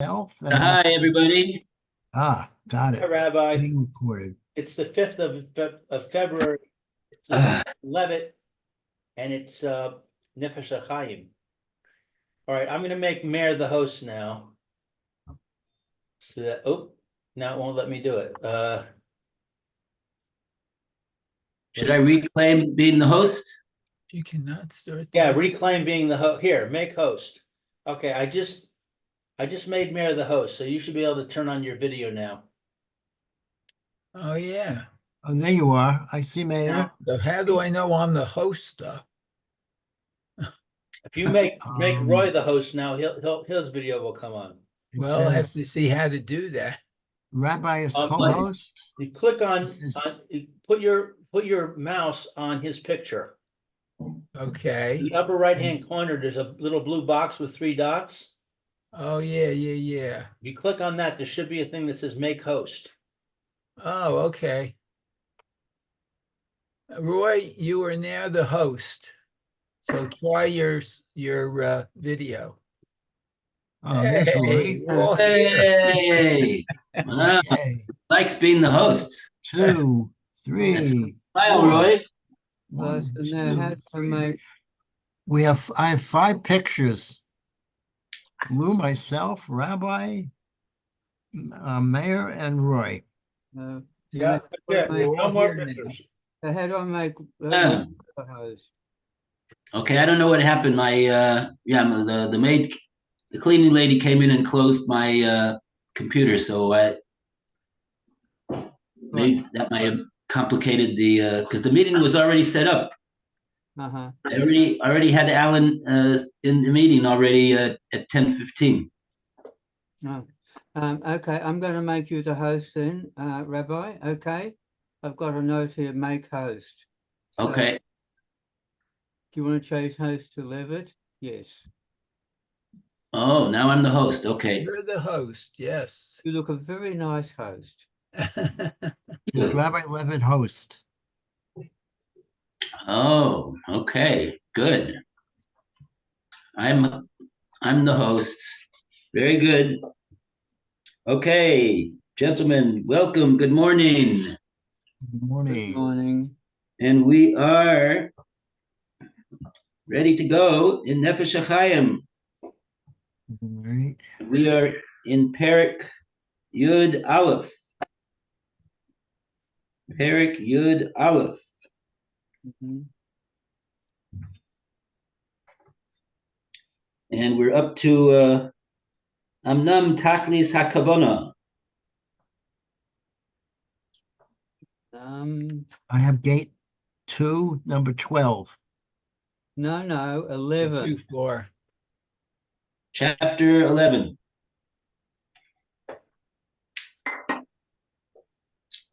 Hi, everybody. Got Hi, it. Rabbi. Being recorded. It's the 5th of February. It's Uh, Levitt, and it's Nefesh Hahaim. All right, I'm going to make Mayor the host now. So that, now it won't let me do it. should I reclaim being the host? You cannot start. Yeah, reclaim being the host. Here, make host. Okay, I just made Mayor the host, so you should be able to turn on your video now. Oh, yeah. Oh, there you are. I see, Mayor. So how do I know I'm the host, though? If you make Um, Roy the host now, his video will come on. It Well, I have to says see how to do that. Rabbi is But co-host. You click on, It says- you put your mouse on his picture. Okay. The upper right-hand corner, there's a little blue box with 3 dots. Oh, yeah. If you click on that, there should be a thing that says make host. Oh, okay. Roy, you are now the host. So try your video. Oh, there's Roy. Hey, Roy. Hey, Okay. likes being the host. 2, 3, Smile, 4. Roy. 1, 2, 3. I have 5 pictures. Lou, myself, Rabbi, Mayor, and Roy. Yeah. No more pictures. How do I make Yeah. the host? Okay, I don't know what happened. My the maid, the cleaning lady came in and closed my computer, so maybe that might have complicated the because the meeting was already set up. Uh-huh. I already had Alan in the meeting already at 10:15. No. Okay, I'm going to make you the host then, Rabbi. Okay. I've got a note here, make host. So, Okay. do you want to change host to Levitt? Yes. Oh, now I'm the host. Okay. You're the host, yes. You look a very nice host. Is Rabbi Levitt host? Oh, okay. Good. I'm the host. Very good. Okay, gentlemen, welcome. Good morning. Good morning. Good morning. And we are ready to go in Nefesh Hahaim. All right. We are in Perek Yud Aleph. Perek Yud Aleph. Mhm. And we're up to Amnam Tachlis HaKavona. I have gate 2, number 12. No, 11. 2-4. Chapter 11.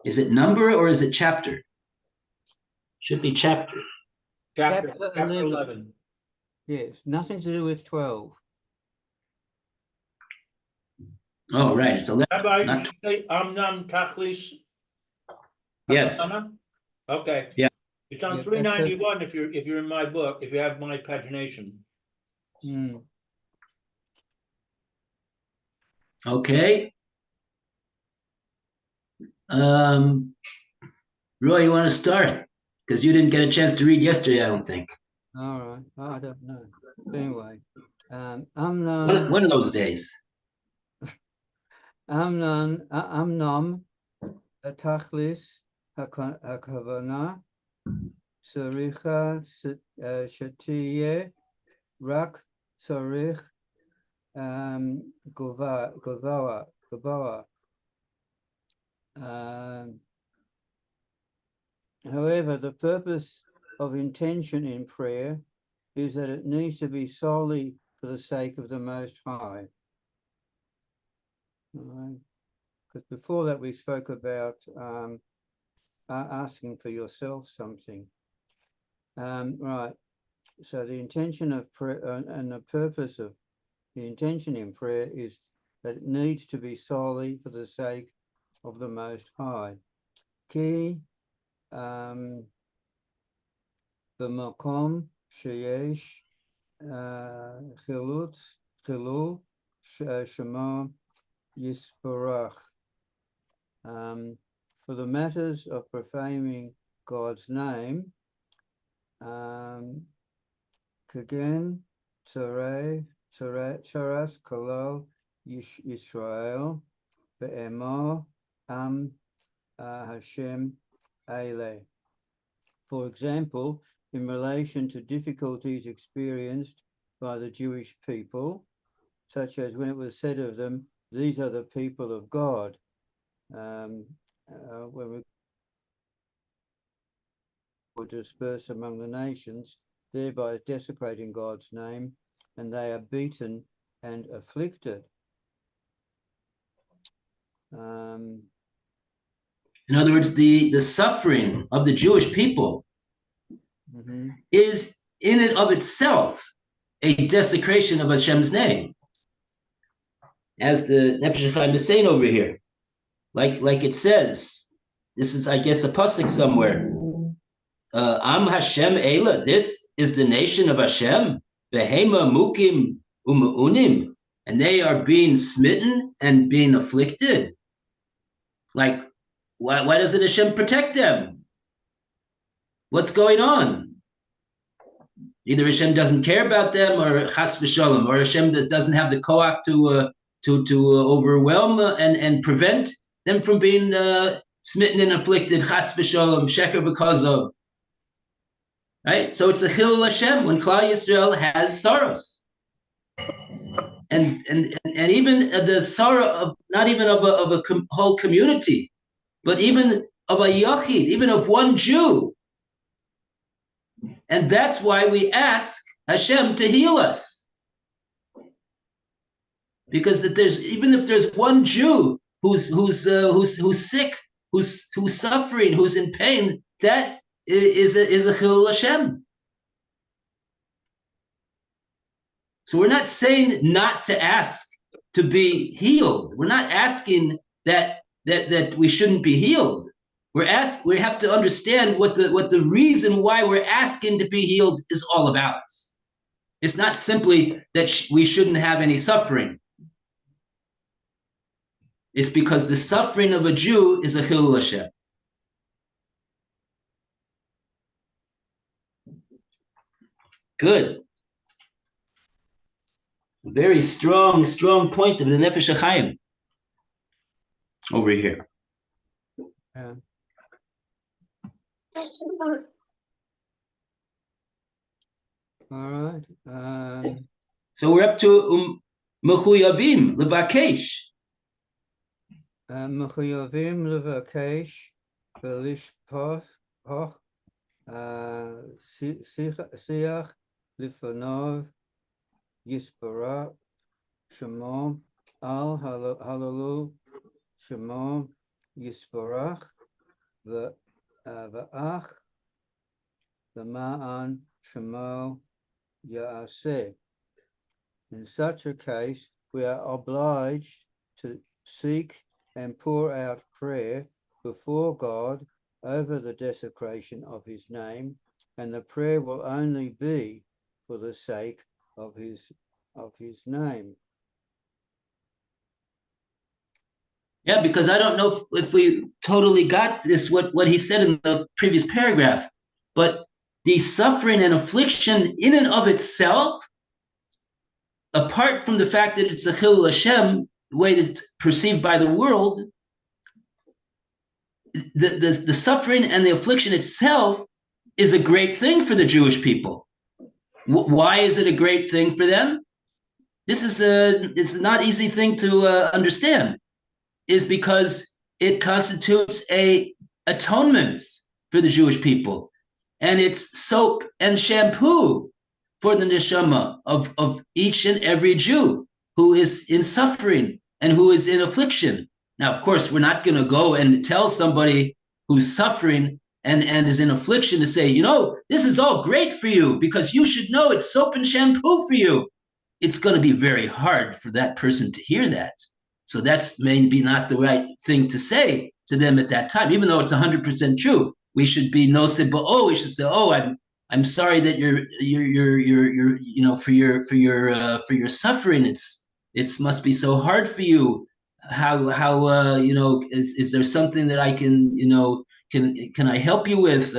Is it number or is it chapter? Should be chapter. Chapter Chapter 11. Yes, nothing to do with 12. Oh, right. It's 11. Rabbi, Not you should say Amnam Tachlis. Yes. Okay. Yeah. It's on Yeah, 391 if you're in my book, if you have my pagination. Okay. Roy, you want to start? Because you didn't get a chance to read yesterday, I don't think. All right. I don't know. Anyway, Amnon. One of those days. Amnon, Tachlis, Hakavana, Saricha, Shatiye, Rak, Sarich, Govawa. However, the purpose of intention in prayer is that it needs to be solely for the sake of the Most High. Because before that we spoke about asking for yourself something. Right. So the intention of prayer and the purpose of the intention in prayer is that it needs to be solely for the sake of the Most High. Ki b'makom sheyesh chilul Shema Yisparach. For the matters of profaning God's name, Kagen, Taras, Kolal, Yisrael, Be'emor, Hashem, Eile. For example, in relation to difficulties experienced by the Jewish people, such as when it was said of them, these are the people of God. When we were dispersed among the nations, thereby desecrating God's name, and they are beaten and afflicted. In other words, the suffering of the Jewish people is in and of itself a desecration of Hashem's name. As the Nefesh Hahaim is saying over here, like it says, this is, I guess, a pasuk somewhere. Am Hashem Eila, this is the nation of Hashem, Behema Mukim Umaunim, and they are being smitten and being afflicted. Like, why doesn't Hashem protect them? What's going on? Either Hashem doesn't care about them, or Chas v'Shalom, or Hashem doesn't have the koach to overwhelm and prevent them from being smitten and afflicted. Chas v'Shalom, sheker b'kozov. Right? So it's a Chilul Hashem when Klal Yisrael has sorrows. And even the sorrow of not even of a whole community, but even of a Yachid, even of one Jew. And that's why we ask Hashem to heal us. Because that there's, even if there's one Jew who's sick, who's suffering, who's in pain, that is a Chilul Hashem. So we're not saying not to ask to be healed. We're not asking that we shouldn't be healed. We have to understand what the reason why we're asking to be healed is all about. It's not simply that we shouldn't have any suffering. It's because the suffering of a Jew is a Chilul Hashem. Good. Very strong point of the Nefesh Hahaim over here. Yeah. All right. So we're up to Mechuyavim Levakesh. Mechuyavim Levakesh Velishpoch Siach Lifanov Yisparach Shemom Al Halalu Shemom Yisparach V'ach L'ma'an Shemo Ya'aseh. In such a case, we are obliged to seek and pour out prayer before God over the desecration of his name, and the prayer will only be for the sake of his name. Yeah, because I don't know if we totally got this, what he said in the previous paragraph, but the suffering and affliction in and of itself, apart from the fact that it's a Chilul Hashem, the way that it's perceived by the world, the suffering and the affliction itself is a great thing for the Jewish people. Why is it a great thing for them? This is it's not easy thing to understand. Is because it constitutes a atonement for the Jewish people, and it's soap and shampoo for the neshama of each and every Jew who is in suffering and who is in affliction. Now, of course, we're not going to go and tell somebody who's suffering and is in affliction to say, this is all great for you because you should know it's soap and shampoo for you. It's going to be very hard for that person to hear that. So that's maybe not the right thing to say to them at that time, even though it's 100% true. We should be noseh ba'o. We should say, I'm sorry that you're for your suffering. It must be so hard for you. How is there something that I can, can I help you with?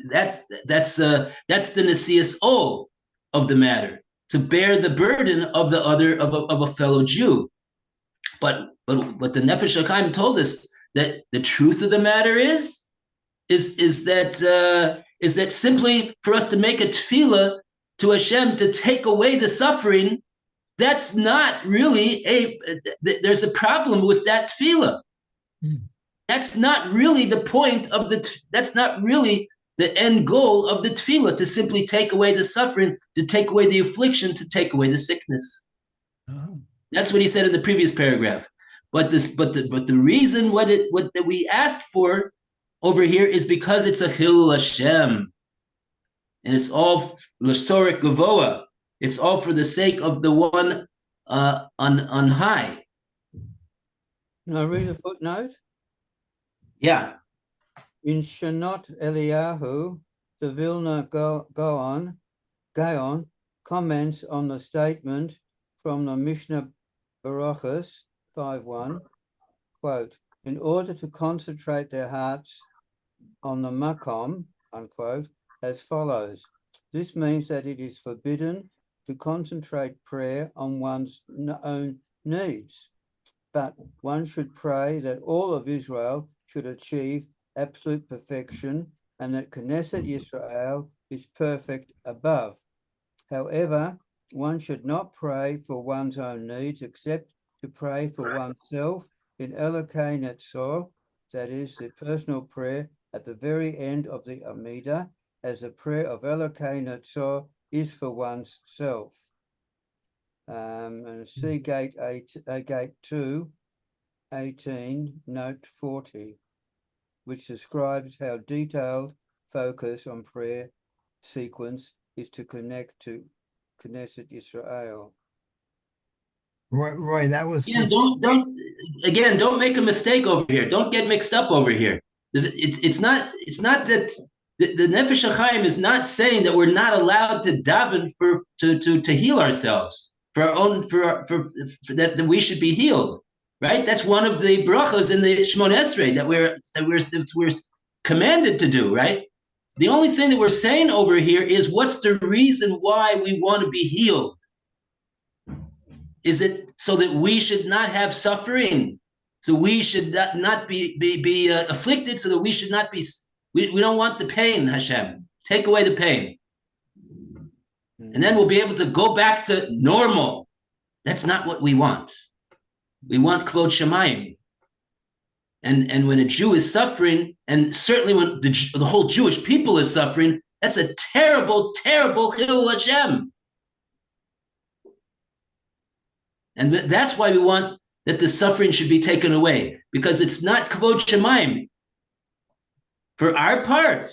That's the Nesias O of the matter, to bear the burden of the other of a fellow Jew. But the Nefesh Hachaim told us that the truth of the matter is that simply for us to make a tefillah to Hashem to take away the suffering, that's not really there's a problem with that tefillah. That's not really the point of that's not really the end goal of the tefillah, to simply take away the suffering, to take away the affliction, to take away the sickness. Oh. That's what he said in the previous paragraph. But the reason what we asked for over here is because it's a Chilul Hashem, and it's all l'storek gavoa. It's all for the sake of the one on high. Can I read a footnote? Yeah. In Shanot Eliyahu, the Vilna Gaon comments on the statement from the Mishnah Barachas 5:1, quote, in order to concentrate their hearts on the makom, unquote, as follows. This means that it is forbidden to concentrate prayer on one's own needs, but one should pray that all of Israel should achieve absolute perfection and that Knesset Yisrael is perfect above. However, one should not pray for one's own needs except to pray for oneself in Elokei Netzor, that is the personal prayer at the very end of the Amidah, as the prayer of Elokei Netzor is for one's self. And see gate 2, 18, note 40, which describes how detailed focus on prayer sequence is to connect to Knesset Yisrael. Roy, that was Again, just don't make a mistake over here. Don't get mixed up over here. It's not that the Nefesh Hachaim is not saying that we're not allowed to daven to heal ourselves for our own for that we should be healed, right? That's one of the brachos in the Shmon Esrei that we're commanded to do, right? The only thing that we're saying over here is what's the reason why we want to be healed? Is it so that we should not have suffering? So we should not be afflicted, so that we should not be, we don't want the pain, Hashem. Take away the pain. And then we'll be able to go back to normal. That's not what we want. We want Kvod Shemayim. And when a Jew is suffering, and certainly when the whole Jewish people is suffering, that's a terrible, terrible Chilul Hashem. And that's why we want that the suffering should be taken away, because it's not Kvod Shemayim. For our part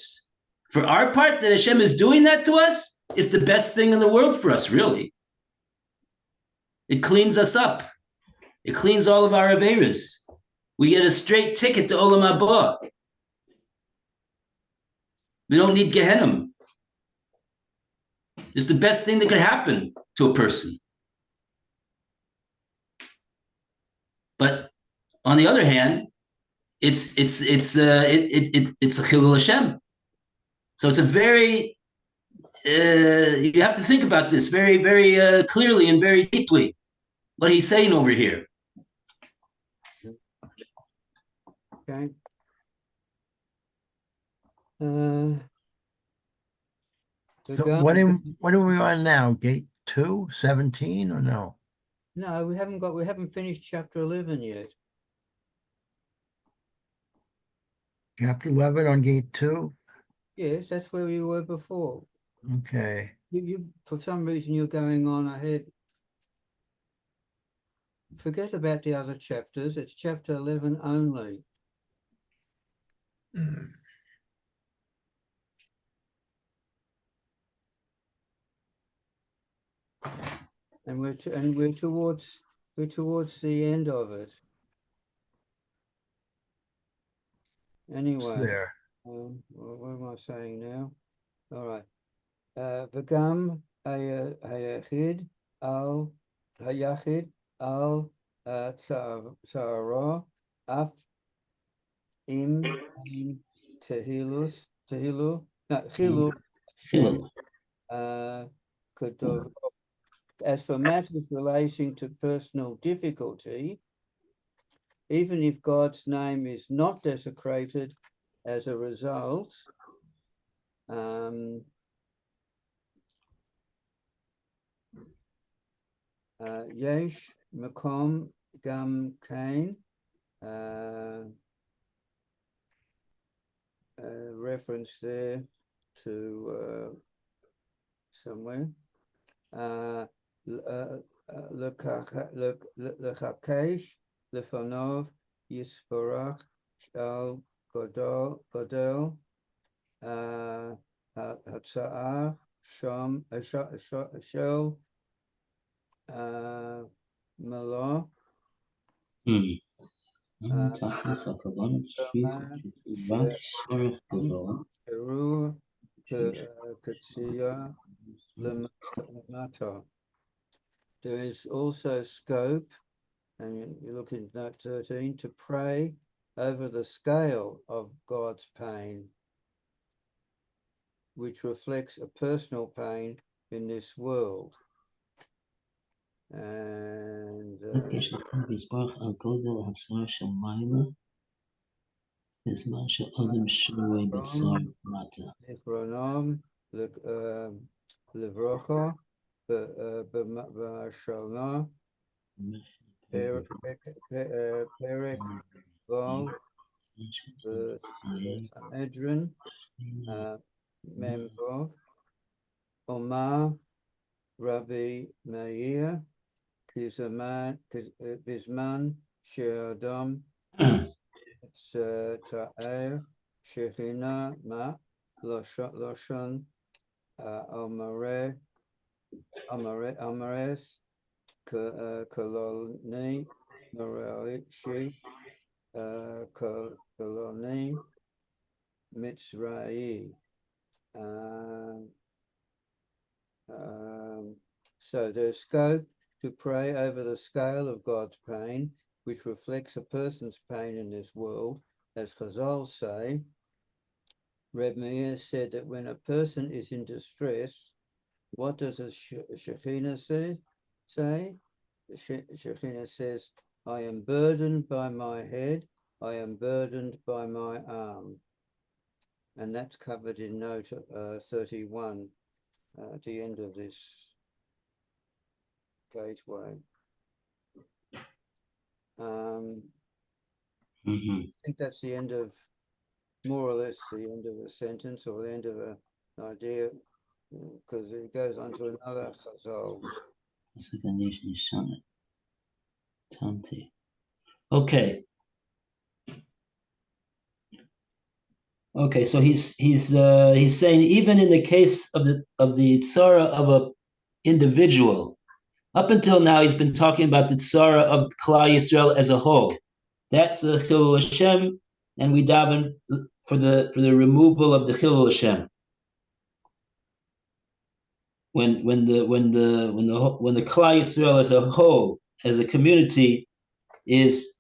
that Hashem is doing that to us, is the best thing in the world for us, really. It cleans us up. It cleans all of our Averas. We get a straight ticket to Olam Haba. We don't need Gehenna. It's the best thing that could happen to a person. But on the other hand, it's a Chilul Hashem. So it's a very you have to think about this very, very clearly and very deeply. What he's saying over here. Okay. so what are we on now? Gate 2, 17 or no? No, we haven't finished chapter 11 yet. Chapter 11 on gate 2? Yes, that's where we were before. Okay. You for some reason you're going on ahead. Forget about the other chapters. It's chapter 11 only. And we're towards the end of it. Anyway, There. what am I saying now? All right. V'gam hayachid al hayachid al tzara af im tehilu Shem Kedov. As for matters relating to personal difficulty, even if God's name is not desecrated as a result, Yesh Makom Gam Kain, reference there to somewhere. Lekakesh Lefanov Yisparach Shal Godel Hatza'ah Sham Shel Malah Peru Katsiya Lemata. There is also scope, and you look in note 13, to pray over the scale of God's pain, which reflects a personal pain in this world. And Levrocha B'Shalna Perek Val Sanhedrin Member Omar Rabbi Meir Bisman She'adam Ta'er Shechina Ma Lashon Amares Koloni Moralishi Koloni Mitzrai. So there's scope to pray over the scale of God's pain, which reflects a person's pain in this world. As Chazal say, Reb Meir said that when a person is in distress, what does a Shekhinah say? Shekhinah says, I am burdened by my head, I am burdened by my arm. And that's covered in note 31 at the end of this gateway. I think that's the end of, more or less the end of a sentence or the end of an idea, because it goes on to another chazal. Okay. Okay, so he's saying even in the case of the tzara of a individual, up until now he's been talking about the tzara of Klal Yisrael as a whole. That's a chilul Hashem, and we daven for the removal of the chilul Hashem. When the Klal Yisrael as a whole, as a community, is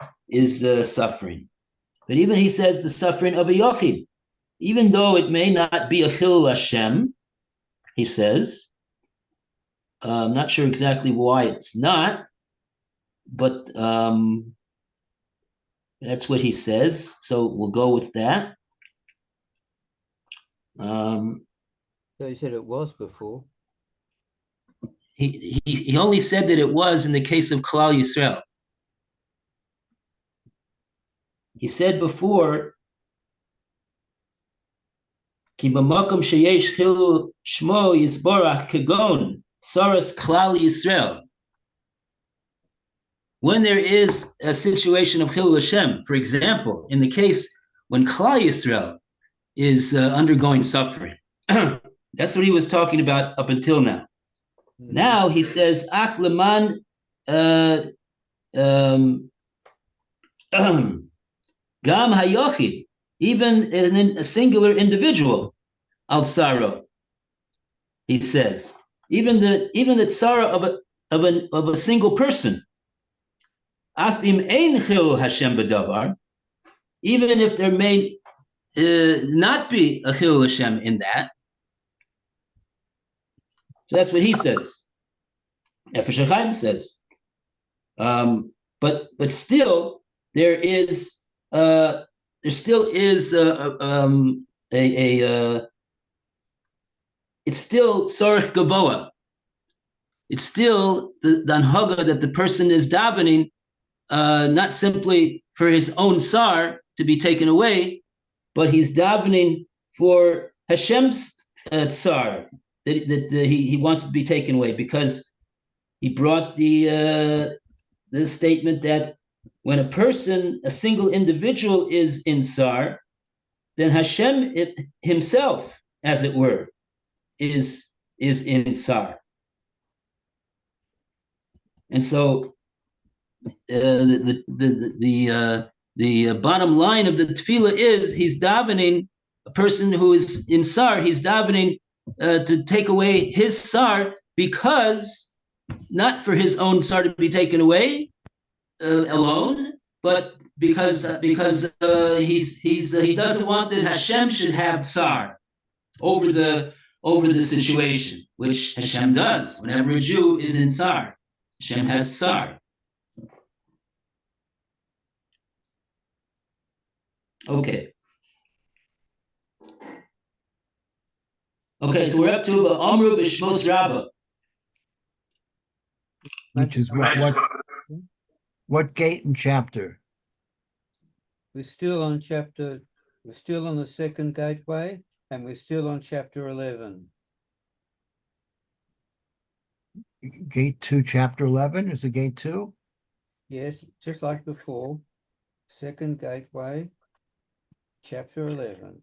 suffering. But even he says the suffering of a yochid, even though it may not be a chilul Hashem, he says. I'm not sure exactly why it's not, but that's what he says. So we'll go with that. So he said it was before. He only said that it was in the case of Klal Yisrael. He said before, Ki b'makom sheyesh chilul shmo yisborach kegon saras Klal Yisrael. When there is a situation of chilul Hashem, for example, in the case when Klal Yisrael is undergoing suffering, that's what he was talking about up until now. Now he says, Ach leman Gam hayochid, even in a singular individual, al tsaro. He says, even the tsara of a single person. Afim ein chil Hashem b'davar, even if there may not be a chil Hashem in that. So that's what he says. Nefesh Hahaim says. But still, there still is it's still sorech gaboa. It's still the anhaga that the person is davening, not simply for his own sar to be taken away, but he's davening for Hashem's sar that he wants to be taken away, because he brought the statement that when a single individual is in sar, then Hashem himself, as it were, is in sar. And so the bottom line of the tefillah is he's davening, a person who is in sar, he's davening to take away his sar, because not for his own sar to be taken away alone, but because he doesn't want that Hashem should have sar over the situation, which Hashem does. Whenever a Jew is in sar, Hashem has sar. Okay. Okay, so we're up to Amru b'Shmos Rabbah. Which is what gate and chapter? We're still on the second gateway, and we're still on chapter 11. Gate 2, chapter 11, is it gate 2? Yes, just like before. Second gateway, chapter 11.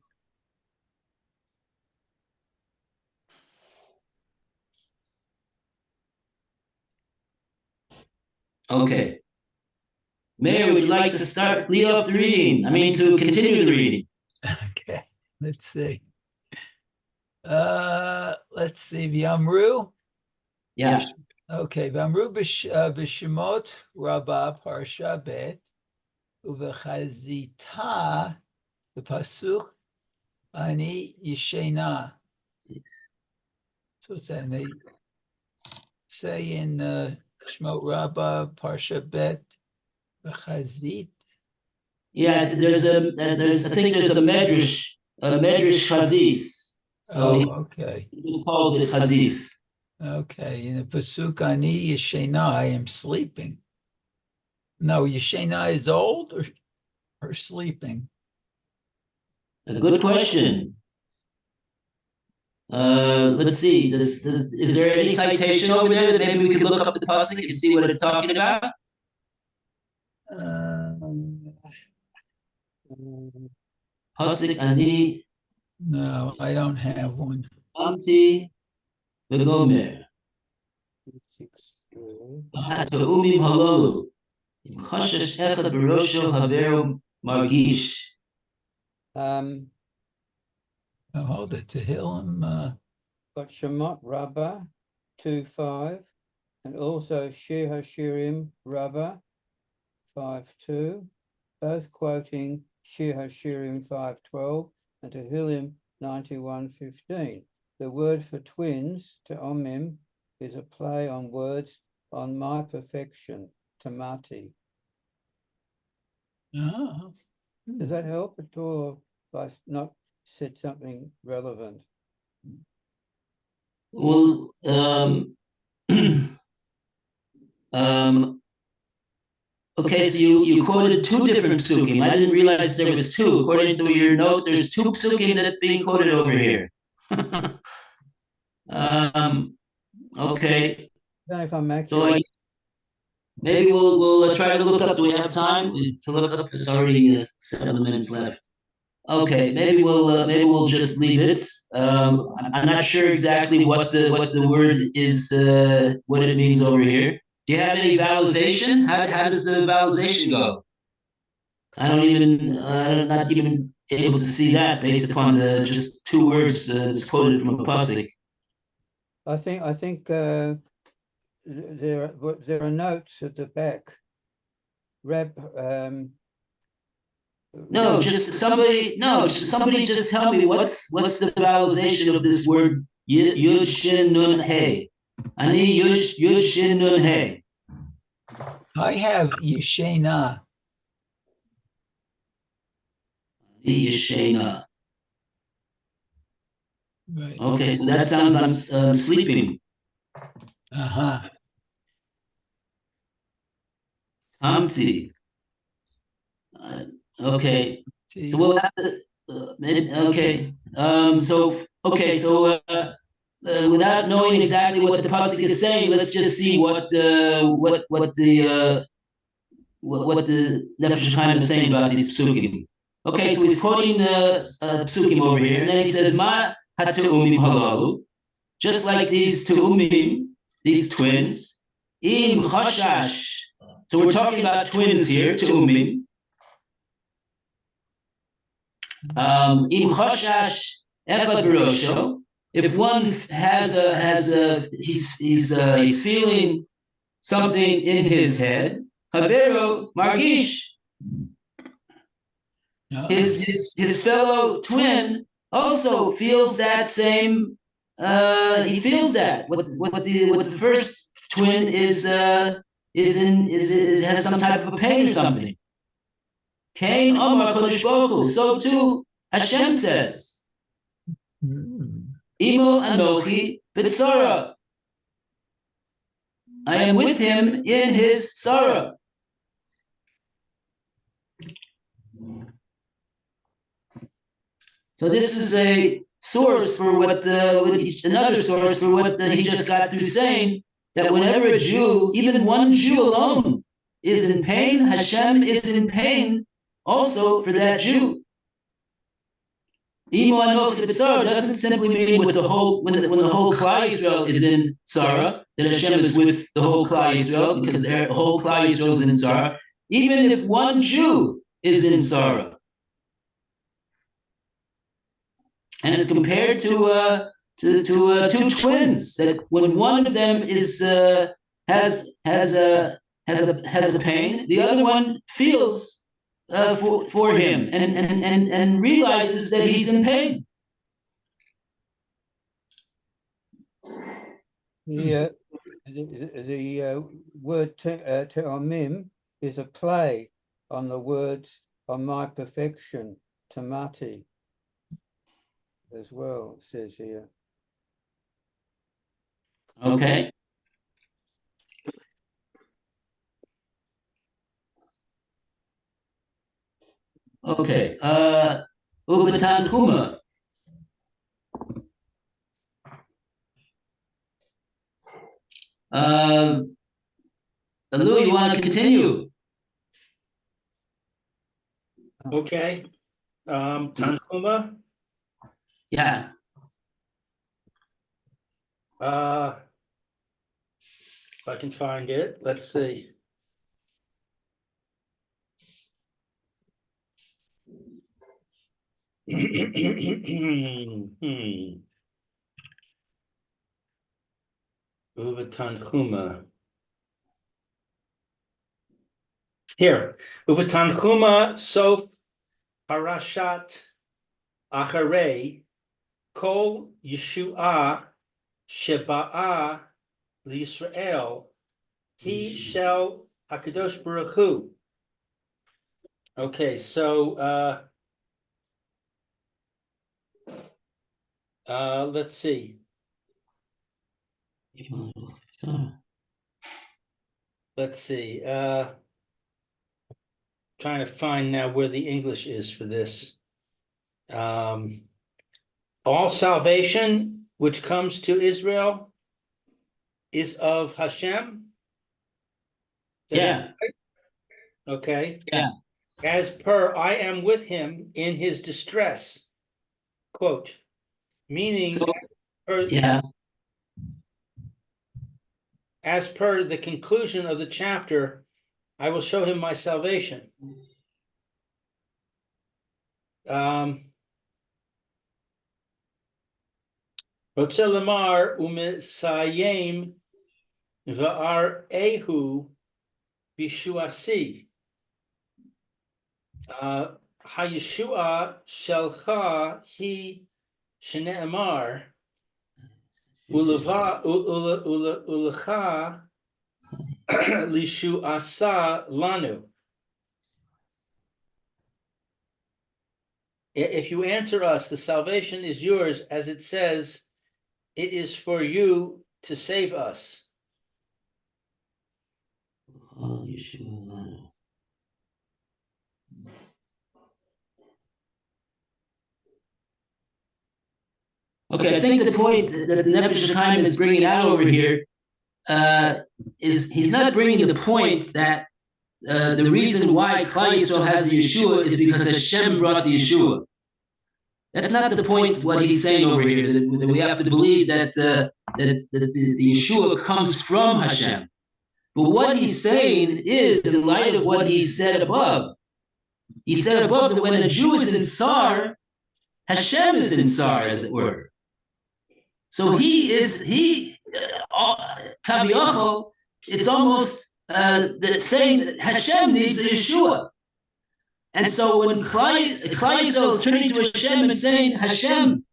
Okay. Mayor, would you like to lead off the reading? To continue the reading. Okay, let's see. V'amru. Yeah. Okay, V'amru b'shemot Rabbah parsha bet uv'chazita the pasuk ani yishena. So it's that they say in Shemot Rabbah parsha bet v'chazit. Yeah, there's a medrash chazis. So okay. He just calls it chazis. Okay, in the pasuk ani yeshena, I am sleeping. No, yeshena is old or sleeping. A good question. Let's see. Is there any citation over there that maybe we could look up the pasuk and see what it's talking about? Pasuk ani. No, I don't have one. Amti v'gomer. Ha'to'umim halalu. Im chashash echad b'rosho havero margish. Hold it to Tehillim. Got Shemot Rabbah 2:5, and also Shir Hashirim Rabbah 5:2, both quoting Shir Hashirim 5:12 and Tehillim 91:15. The word for twins, Te'omim, is a play on words on my perfection, Tamati. Oh. Does that help at all, or if I've not said something relevant? Well, okay, so you quoted two different psukim. I didn't realize there was two. According to your note, there's two psukim that are being quoted over here. Okay. I don't know if I'm actually... So maybe we'll try to look up. Do we have time to look up? It's already 7 minutes left. Okay, maybe we'll just leave it. I'm not sure exactly what the word is, what it means over here. Do you have any vowelization? How does the vowelization go? I'm not even able to see that based upon the just two words that's quoted from a pasuk. I think there are notes at the back. No, just somebody. No, somebody just tell me what's the vowelization of this word yud shin nun hey. Ani yud shin nun hey. I have Yeshena. Yeshena. Right. Okay, so that sounds I'm sleeping. Uh-huh. Hamti. Okay, See, so we'll have to. Okay. Without knowing exactly what the pasuk is saying, let's just see what the Nefesh Hahaim is saying about these psukim. Okay, so he's quoting psukim over here, and then he says, "Ma ha'te'umim halalu," just like these te'umim, these twins, im chashash. So we're talking about twins here, te'umim. Im chashash echad b'rosho. If one he's feeling something in his head, Havero margish. His fellow twin also feels that same. He feels that what the first twin is has some type of a pain or something. Cain Omar Kodesh Baruch Hu. So too Hashem says, Imo Anochi B'Tzara. I am with him in his sorrow. So this is a source for another source for what he just got through saying, that whenever a Jew, even one Jew alone, is in pain, Hashem is in pain also for that Jew. Imo Anochi B'Tzara doesn't simply mean with the whole when the whole Klal Yisrael is in Tzara, that Hashem is with the whole Klal Yisrael, because the whole Klal Yisrael is in Tzara. Even if one Jew is in Tzara, and it's compared to two twins, that when one of them is has a pain, the other one feels for him and realizes that he's in pain. The word te'omim is a play on the words on my perfection, tamati, as well, it says here. Okay. Okay. Ubatan Huma. Lou, you want to continue? Okay. Tanhuma. Yeah. If I can find it, let's see. Uvatanchuma. Here, Uvatanchuma Sof Parashat Acharei Kol Yeshua Sheba'a L'Yisrael He Shel Hakadosh Baruch Hu. Okay, so let's see. Let's see. Trying to find now where the English is for this. All salvation which comes to Israel is of Hashem. Yeah. Okay. Yeah. As per, I am with him in his distress. Quote, meaning, Yeah. as per the conclusion of the chapter, I will show him my salvation. Rotze lamar umesayim V'ar ehu bishuasi. Hayeshua shelcha he shene'emar ulecha lishuasa lanu. If you answer us, the salvation is yours, as it says, it is for you to save us. Okay, I think the point that the Nefesh Hahaim is bringing out over here is he's not bringing the point that the reason why Klal Yisrael has the Yeshua is because Hashem brought the Yeshua. That's not the point. What he's saying over here, that we have to believe that the Yeshua comes from Hashem. But what he's saying is, in light of what he said above, he said above that when a Jew is in Sar, Hashem is in Sar, as it were. So Kaviyachol, it's almost saying that Hashem needs a Yeshua. And so when Klal Yisrael is turning to Hashem and saying, Hashem,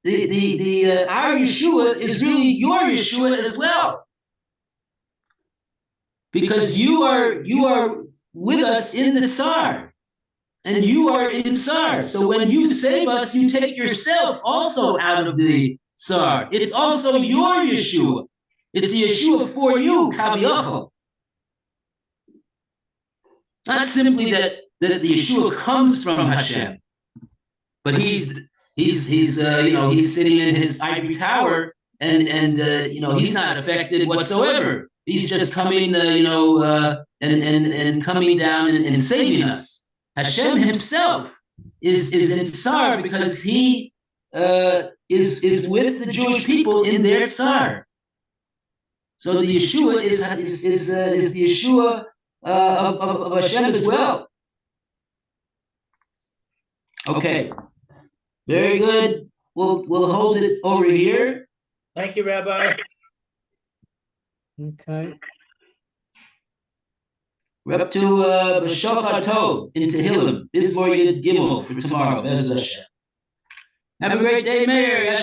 our Yeshua is really your Yeshua as well. Because you are with us in the Tsar, and you are in Tsar. So when you save us, you take yourself also out of the Tsar. It's also your Yeshua. It's the Yeshua for you, Kaviyachol. Not simply that the Yeshua comes from Hashem, but he's sitting in his ivory tower and he's not affected whatsoever. He's just coming and coming down and saving us. Hashem himself is in Tsar because he is with the Jewish people in their Tsar. So the Yeshua is the Yeshua of Hashem as well. Okay, very good. We'll hold it over here. Thank you, Rabbi. Okay. We're up to B'Shachar Tov in Tehillim. This is where you Gimel for tomorrow. Have a great day, Mayor.